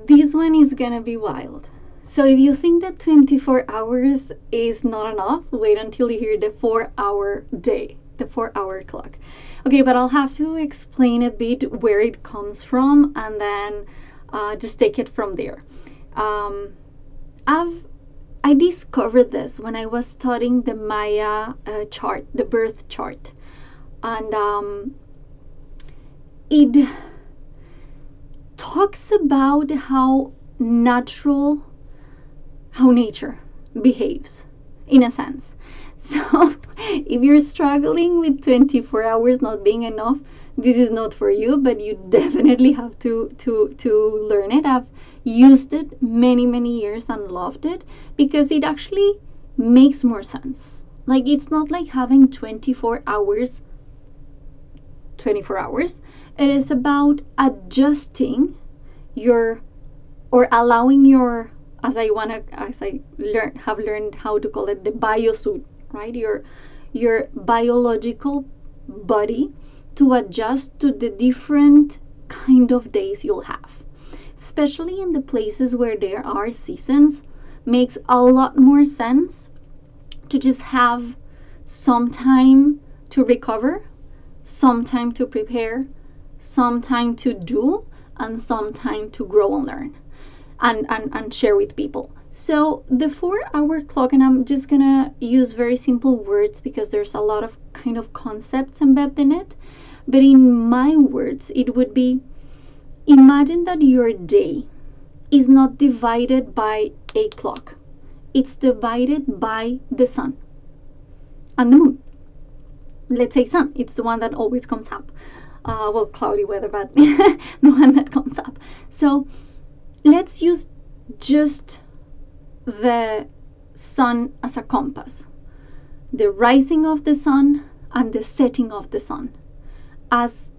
this one is gonna be wild. So if you think that 24 hours is not enough, wait until you hear the 4-hour day, the 4-hour clock. Okay, but I'll have to explain a bit where it comes from, and then just take it from there. Um, I discovered this when I was studying the Maya chart, the birth chart, and it talks about how nature behaves, in a sense. So if you're struggling with 24 hours not being enough, this is not for you, but you definitely have to learn it. I've used it many years and loved it because it actually makes more sense. Like, it's not like having 24 hours. It is about adjusting your, or allowing your, as I have learned how to call it, the biosuit, right? Your biological body to adjust to the different kind of days you'll have. Especially in the places where there are seasons, makes a lot more sense to just have some time to recover, some time to prepare, some time to do, and some time to grow and learn and share with people. So the 4-hour clock, and I'm just gonna use very simple words because there's a lot of kind of concepts embedded in it. But in my words, it would be, imagine that your day is not divided by a clock. It's divided by the sun and the moon. Let's say sun. It's the one that always comes up. Well, cloudy weather, but the one that comes up. So let's use just the sun as a compass. The rising of the sun and the setting of the sun as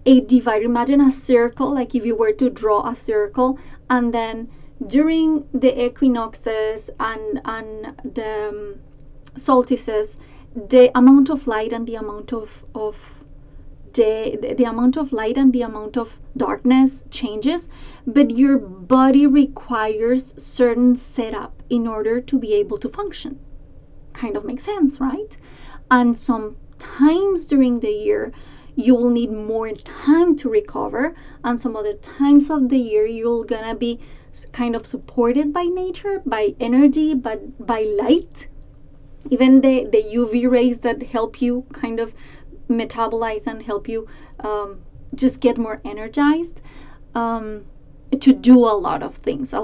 a divide. Imagine a circle, like if you were to draw a circle, and then during the equinoxes and the solstices, the amount of light and the amount of the amount of light and the amount of darkness changes, but your body requires certain setup in order to be able to function. Kind of makes sense, right? And sometimes during the year you will need more time to recover, and some other times of the year you're gonna be kind of supported by nature, by energy, but by light, even the UV rays that help you kind of metabolize and help you just get more energized to do a lot of things, a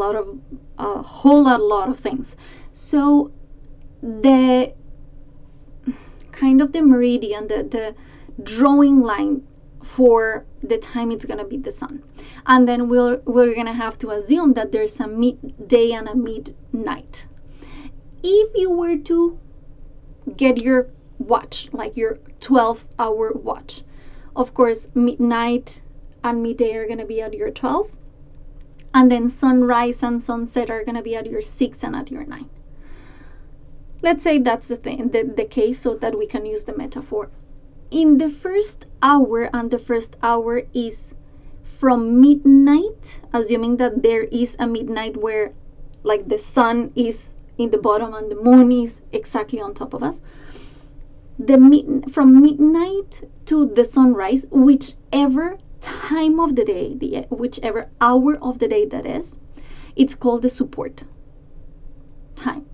whole lot of things. So the kind of the meridian, the drawing line for the time, it's gonna be the sun, and then we're gonna have to assume that there's a midday and a midnight. If you were to get your watch, like your 12-hour watch, of course midnight and midday are gonna be at your 12, and then sunrise and sunset are gonna be at your 6 and at your 9. Let's say that's the case, so that we can use the metaphor. In the first hour, and the first hour is from midnight, assuming that there is a midnight where like the sun is in the bottom and the moon is exactly on top of us. From midnight to the sunrise, whichever time of the day, whichever hour of the day that is, it's called the support time.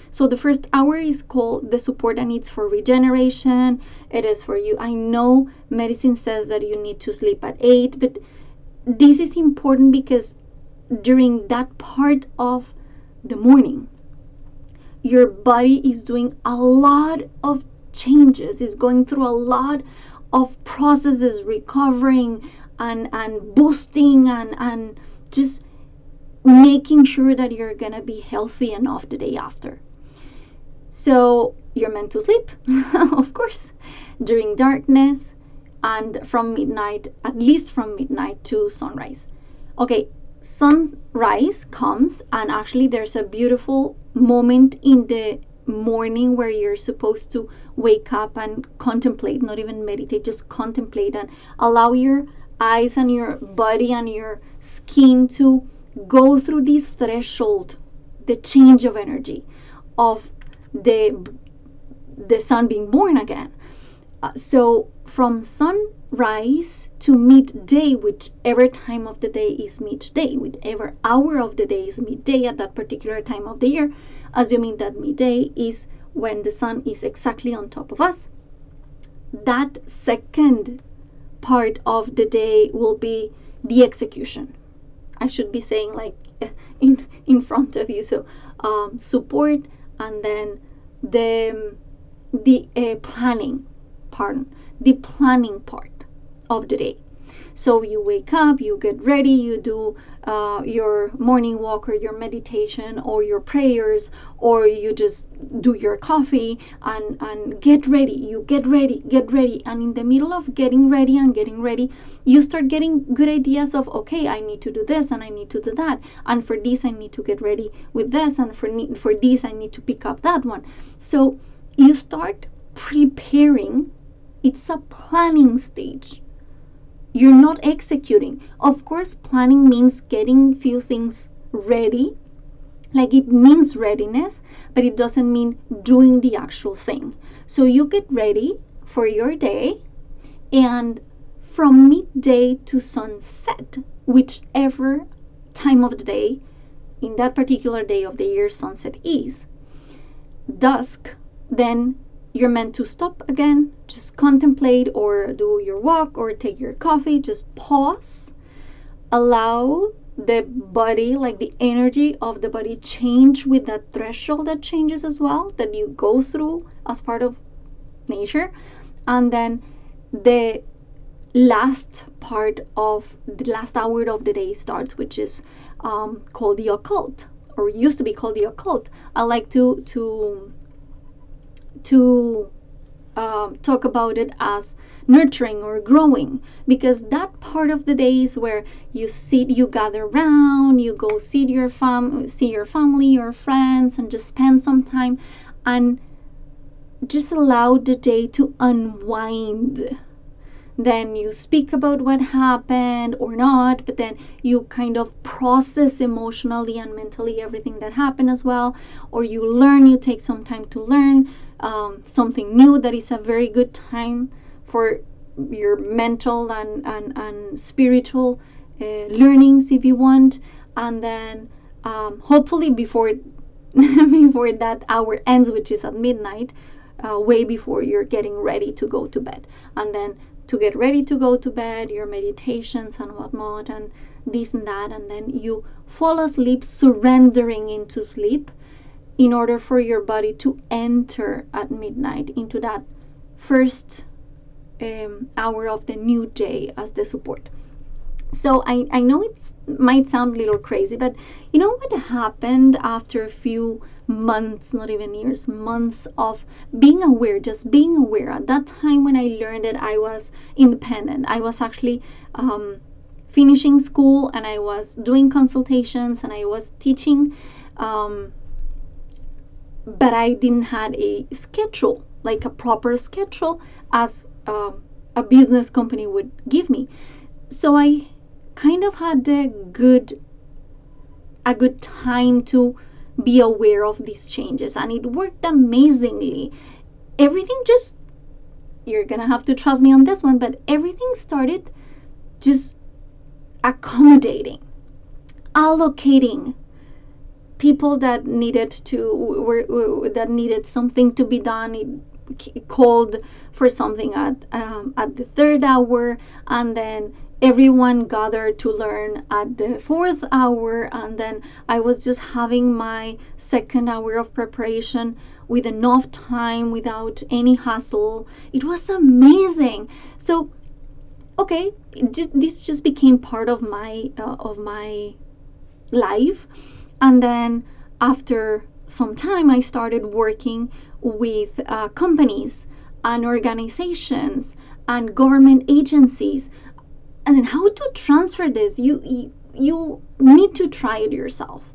So the first hour is called the support, and it's for regeneration. It is for you. I know medicine says that you need to sleep at 8, but this is important because during that part of the morning, your body is doing a lot of changes, is going through a lot of processes, recovering and boosting and just making sure that you're gonna be healthy enough the day after. So you're meant to sleep, of course, during darkness and from midnight, at least from midnight to sunrise. Okay, sunrise comes, and actually there's a beautiful moment in the morning where you're supposed to wake up and contemplate, not even meditate, just contemplate and allow your eyes and your body and your skin to go through this threshold, the change of energy of the sun being born again. So from sunrise to midday, whichever time of the day is midday, whichever hour of the day is midday at that particular time of the year, assuming that midday is when the sun is exactly on top of us, that second part of the day will be the execution. I should be saying like in front of you. So support, and then the planning part, the planning part of the day. So you wake up, you get ready, you do your morning walk or your meditation or your prayers, or you just do your coffee and get ready. You get ready. And in the middle of getting ready, you start getting good ideas of, okay, I need to do this and I need to do that. And for this, I need to get ready with this. And for this, I need to pick up that one. So you start preparing. It's a planning stage. You're not executing. Of course, planning means getting few things ready. Like, it means readiness, but it doesn't mean doing the actual thing. So you get ready for your day, and from midday to sunset, whichever time of the day in that particular day of the year sunset is, dusk, then you're meant to stop again, just contemplate or do your walk or take your coffee, just pause, allow the body, like the energy of the body, change with that threshold that changes as well, that you go through as part of nature. And then the last part of the last hour of the day starts, which is called the occult, or used to be called the occult. I like to talk about it as nurturing or growing, because that part of the day is where you gather around, you go see your family or friends, and just spend some time and just allow the day to unwind. Then you speak about what happened or not, but then you kind of process emotionally and mentally everything that happened as well. Or you take some time to learn something new. That is a very good time for your mental and spiritual learnings, if you want. And then hopefully before before that hour ends, which is at midnight, way before you're getting ready to go to bed. And then to get ready to go to bed, your meditations and whatnot, and this and that, and then you fall asleep, surrendering into sleep, in order for your body to enter at midnight into that first hour of the new day as the support. So I know it might sound a little crazy, but you know what happened after a few months, not even years, months of being aware, just being aware. At that time when I learned that I was independent, I was actually finishing school, and I was doing consultations, and I was teaching, but I didn't have a schedule, like a proper schedule as a business company would give me. So I kind of had a good time to be aware of these changes, and it worked amazingly. Everything just, you're gonna have to trust me on this one, but everything started just accommodating, allocating people that needed something to be done. It called for something at the third hour, and then everyone gathered to learn at the fourth hour, and then I was just having my second hour of preparation with enough time, without any hassle. It was amazing. So okay, this just became part of my life. And then after some time, I started working with companies and organizations and government agencies. And then how to transfer this, you need to try it yourself.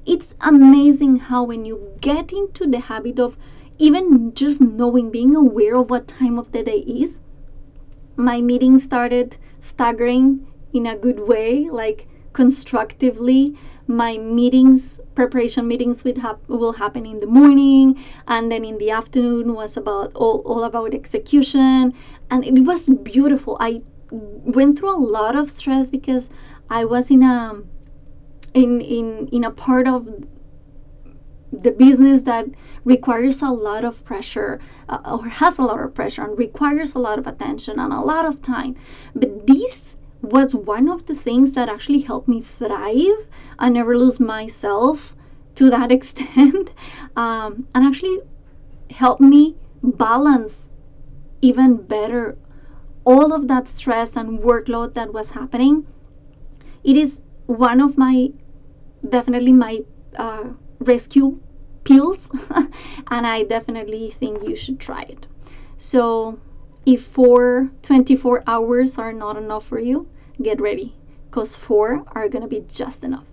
It's amazing how when you get into the habit of even just knowing, being aware of what time of the day is, my meetings started staggering in a good way. Like constructively. My meetings, preparation meetings, will happen in the morning, and then in the afternoon was about all about execution, and it was beautiful. I went through a lot of stress because I was in a part of the business that requires a lot of pressure, or has a lot of pressure and requires a lot of attention and a lot of time. But this was one of the things that actually helped me thrive and never lose myself to that extent, and actually helped me balance even better all of that stress and workload that was happening. It is one of my, definitely my rescue pills, and I definitely think you should try it. So, if 24 hours are not enough for you, get ready, because 4 are gonna be just enough.